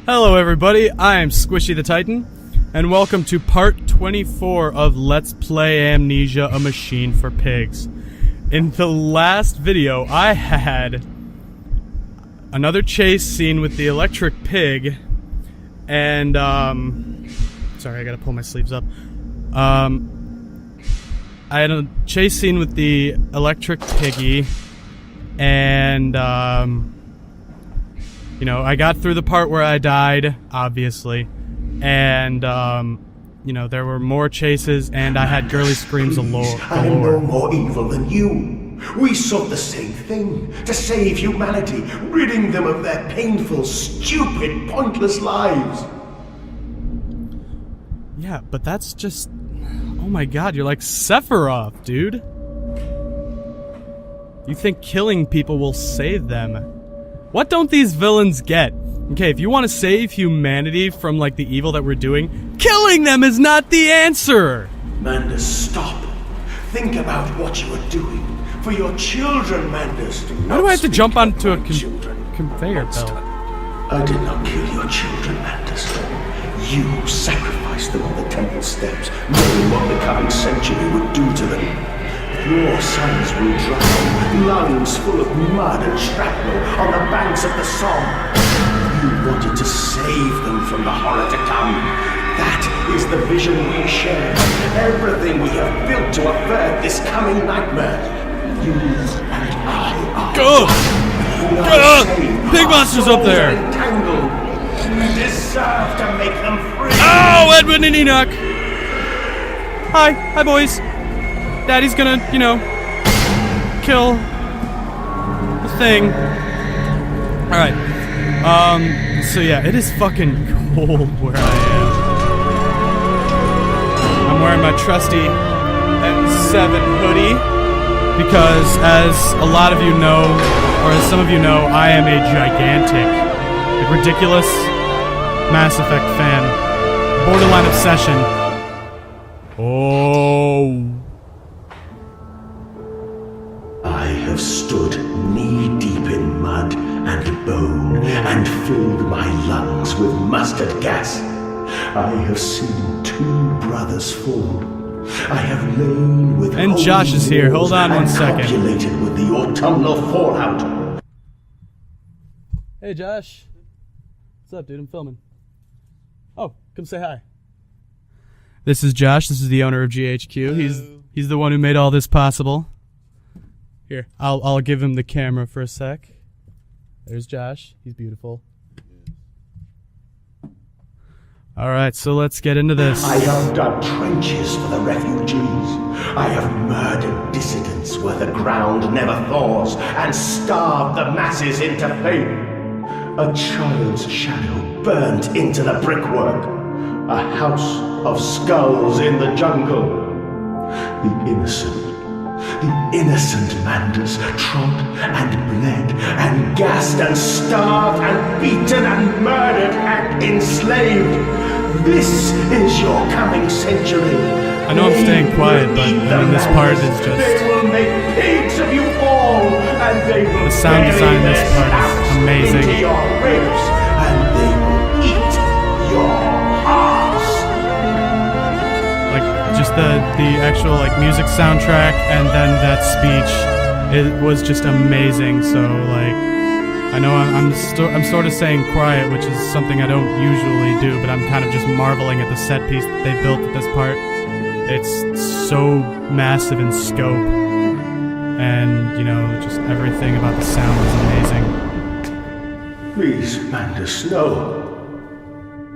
Hello everybody, I am SquishyTheTitan, and welcome to part 24 of Let's Play Amnesia, a Machine for Pigs. In the last video, I had another chase scene with the electric pig, and, sorry, I gotta pull my sleeves up. I had a chase scene with the electric piggy, and, you know, I got through the part where I died, obviously, and, you know, there were more chases, and I had girly screams galore. I am no more evil than you. We sought the same thing, to save humanity, ridding them of their painful, stupid, pointless lives. Yeah, but that's just... Oh my god, you're like Sephiroth, dude. You think killing people will save them. What don't these villains get? Okay, if you want to save humanity from, like, the evil that we're doing, killing them is not the answer! Mandus, stop. Think about what you are doing. For your children, Mandus. Why do I have to jump onto a conveyor belt? I did not kill your children, Mandus. You sacrificed them on the temple steps, knowing what the coming century would do to them. Your sons will drown, lungs full of mud and shrapnel on the banks of the Somme. You wanted to save them from the horror to come. That is the vision we share. Everything we have built to avert this coming nightmare. You and I are Pig monster's up there! Entangled. You deserve to make them free. Oh, Edwin and Enoch! Hi boys. Daddy's gonna, you know, kill the thing. Alright. So yeah, it is fucking cold where I am. I'm wearing my trusty M7 hoodie because, as a lot of you know, or as some of you know, I am a gigantic, like, ridiculous Mass Effect fan. Borderline obsession. Oh. I have stood knee-deep in mud and bone and filled my lungs with mustard gas. I have seen two brothers fall. I have lain with and Josh is here. Hold on one second. Calculated with the autumnal fallout. Hey Josh. What's up, dude? I'm filming. Oh, come say hi. This is Josh. This is the owner of GHQ. Hello. He's the one who made all this possible. Here, I'll give him the camera for a sec. There's Josh. He's beautiful. Alright, so let's get into this. I have dug trenches for the refugees. I have murdered dissidents where the ground never thaws and starved the masses into faith. A child's shadow burnt into the brickwork. A house of skulls in the jungle. The innocent Mandus trod and bled and gassed and starved and beaten and murdered and enslaved. This is your coming century. I know I'm staying quiet, but I mean, this part is just... They will make pigs of you all, and they will the sound design in this part is amazing. Into your ribs, and they will eat your hearts. Like, just the actual, like, music soundtrack and then that speech, it was just amazing. So, like, I know I'm sort of saying quiet, which is something I don't usually do, but I'm kind of just marveling at the set piece that they built at this part. It's so massive in scope, and, you know, just everything about the sound is amazing. Please, Mandus, no.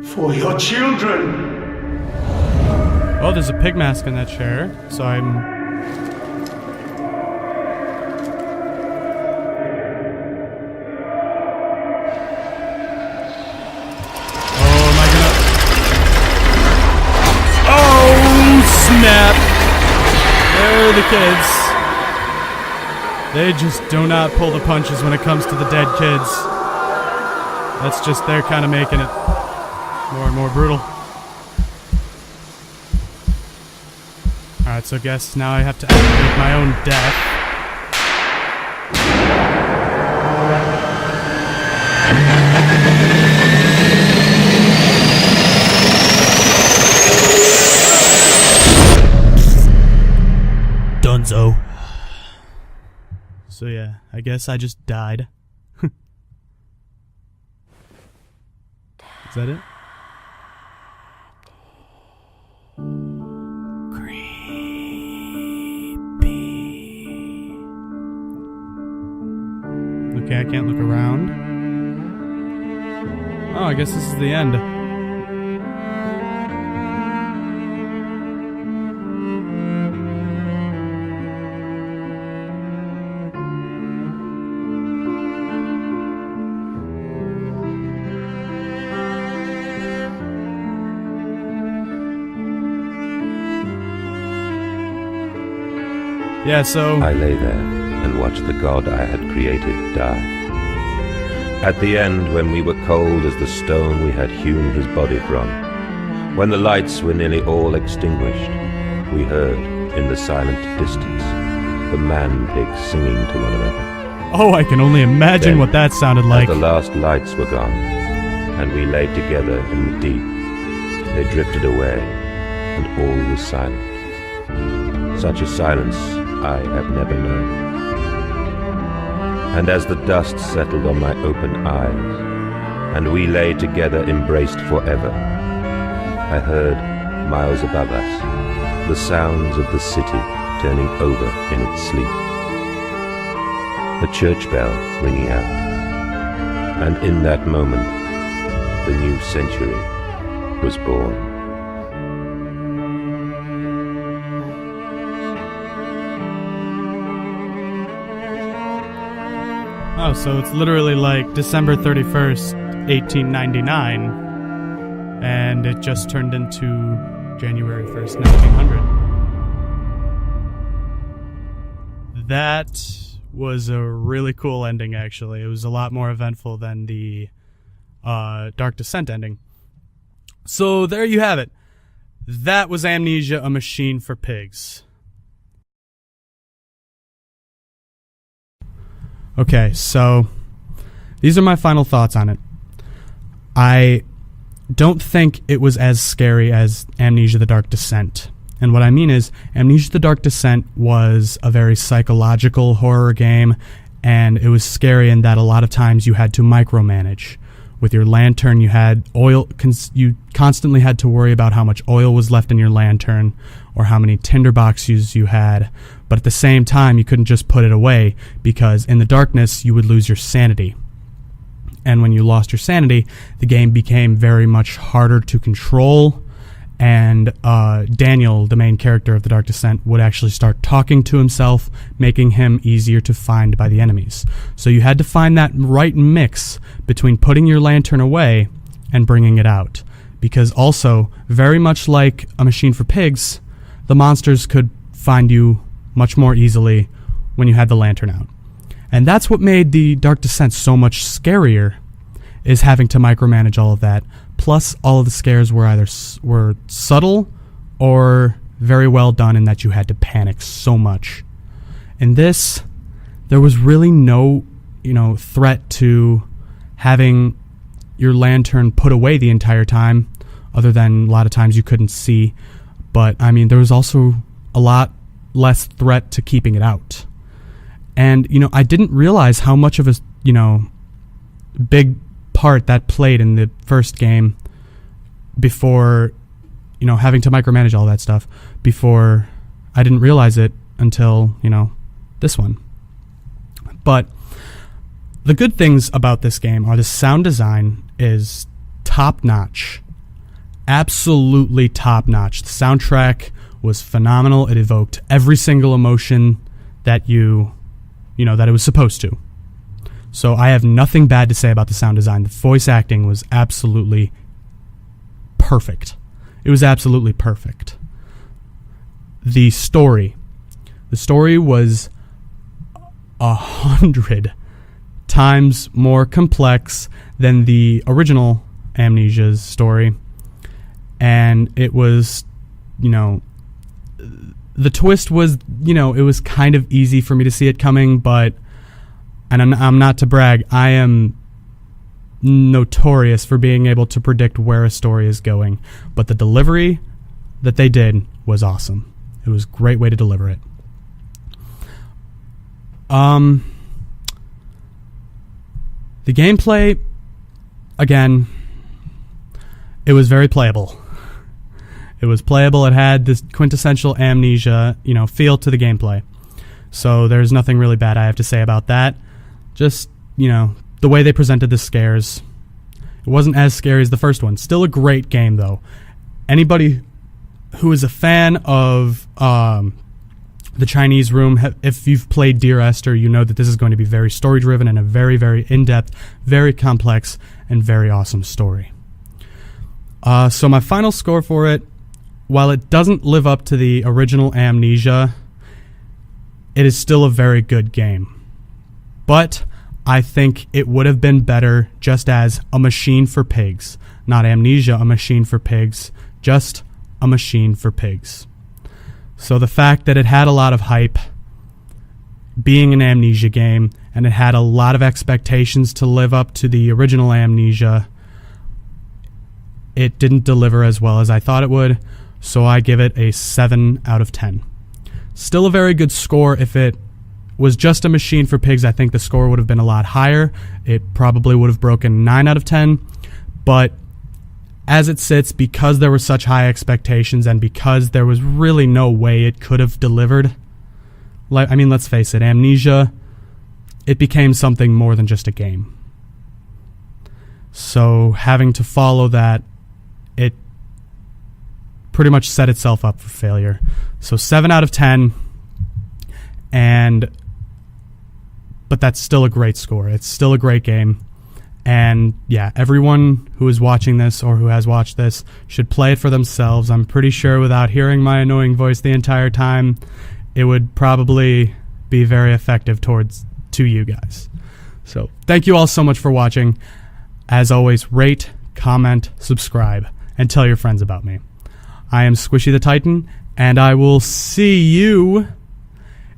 For your children. Oh, there's a pig mask in that chair, so I'm... Snap! There are the kids. They just do not pull the punches when it comes to the dead kids. That's just, they're kind of making it more and more brutal. Alright, so I guess now I have to activate my own death. Dunzo. So yeah, I guess I just died. Is that it? Creepy. Okay, I can't look around. Oh, I guess this is the end. Yeah, so I lay there and watched the god I had created die. At the end, when we were cold as the stone we had hewn his body from, when the lights were nearly all extinguished, we heard, in the silent distance, the man-pigs singing to one another. oh, I can only imagine Then, what that sounded like. As the last lights were gone, and we lay together in the deep, they drifted away, and all was silent. Such a silence I have never known. And as the dust settled on my open eyes, and we lay together embraced forever, I heard, miles above us, the sounds of the city turning over in its sleep. A church bell ringing out, and in that moment, the new century was born. Oh, so it's literally like December 31st, 1899, and it just turned into January 1st, 1900. That was a really cool ending, actually. It was a lot more eventful than the Dark Descent ending. So there you have it. That was Amnesia, a machine for pigs. Okay, so these are my final thoughts on it. I don't think it was as scary as Amnesia the Dark Descent. And what I mean is, Amnesia the Dark Descent was a very psychological horror game, and it was scary in that a lot of times you had to micromanage. With your lantern, you had oil. You constantly had to worry about how much oil was left in your lantern, or how many tinderboxes you had. But at the same time, you couldn't just put it away, because in the darkness, you would lose your sanity. And when you lost your sanity, the game became very much harder to control. And Daniel, the main character of the Dark Descent, would actually start talking to himself, making him easier to find by the enemies. So you had to find that right mix between putting your lantern away and bringing it out. Because also, very much like a machine for pigs, the monsters could find you much more easily when you had the lantern out. And that's what made the Dark Descent so much scarier, is having to micromanage all of that. Plus, all of the scares were either were subtle or very well done in that you had to panic so much. In this, there was really no, threat to having your lantern put away the entire time, other than a lot of times you couldn't see. But, there was also a lot less threat to keeping it out. And, I didn't realize how much of a, big part that played in the first game before, having to micromanage all that stuff. Before, I didn't realize it until, this one. But the good things about this game are the sound design is top-notch. Absolutely top-notch. The soundtrack was phenomenal. It evoked every single emotion that that it was supposed to. So I have nothing bad to say about the sound design. The voice acting was absolutely perfect. It was absolutely perfect. The story was 100 times more complex than the original Amnesia's story. And it was, the twist was, it was kind of easy for me to see it coming, but, and I'm not to brag, I am notorious for being able to predict where a story is going, but the delivery that they did was awesome. It was a great way to deliver it. The gameplay, again, it was very playable. It was playable. It had this quintessential Amnesia, feel to the gameplay. So there's nothing really bad I have to say about that. Just, the way they presented the scares. It wasn't as scary as the first one. Still a great game, though. Anybody who is a fan of the Chinese Room, if you've played Dear Esther, you know that this is going to be very story-driven and a very, very in-depth, very complex, and very awesome story. So my final score for it, while it doesn't live up to the original Amnesia, it is still a very good game. But I think it would have been better just as a machine for pigs. Not Amnesia, a machine for pigs. Just a machine for pigs. So the fact that it had a lot of hype, being an Amnesia game, and it had a lot of expectations to live up to the original Amnesia, it didn't deliver as well as I thought it would, so I give it a 7 out of 10. Still a very good score. If it was just a machine for pigs, I think the score would have been a lot higher. It probably would have broken 9 out of 10, but as it sits, because there were such high expectations and because there was really no way it could have delivered, let's face it, Amnesia, it became something more than just a game. So having to follow that, it pretty much set itself up for failure. So 7 out of 10, but that's still a great score. It's still a great game. And yeah, everyone who is watching this or who has watched this should play it for themselves. I'm pretty sure without hearing my annoying voice the entire time, it would probably be very effective to you guys. So thank you all so much for watching. As always, rate, comment, subscribe, and tell your friends about me. I am SquishyTheTitan, and I will see you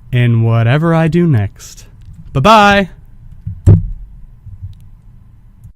in whatever I do next. Bye-bye!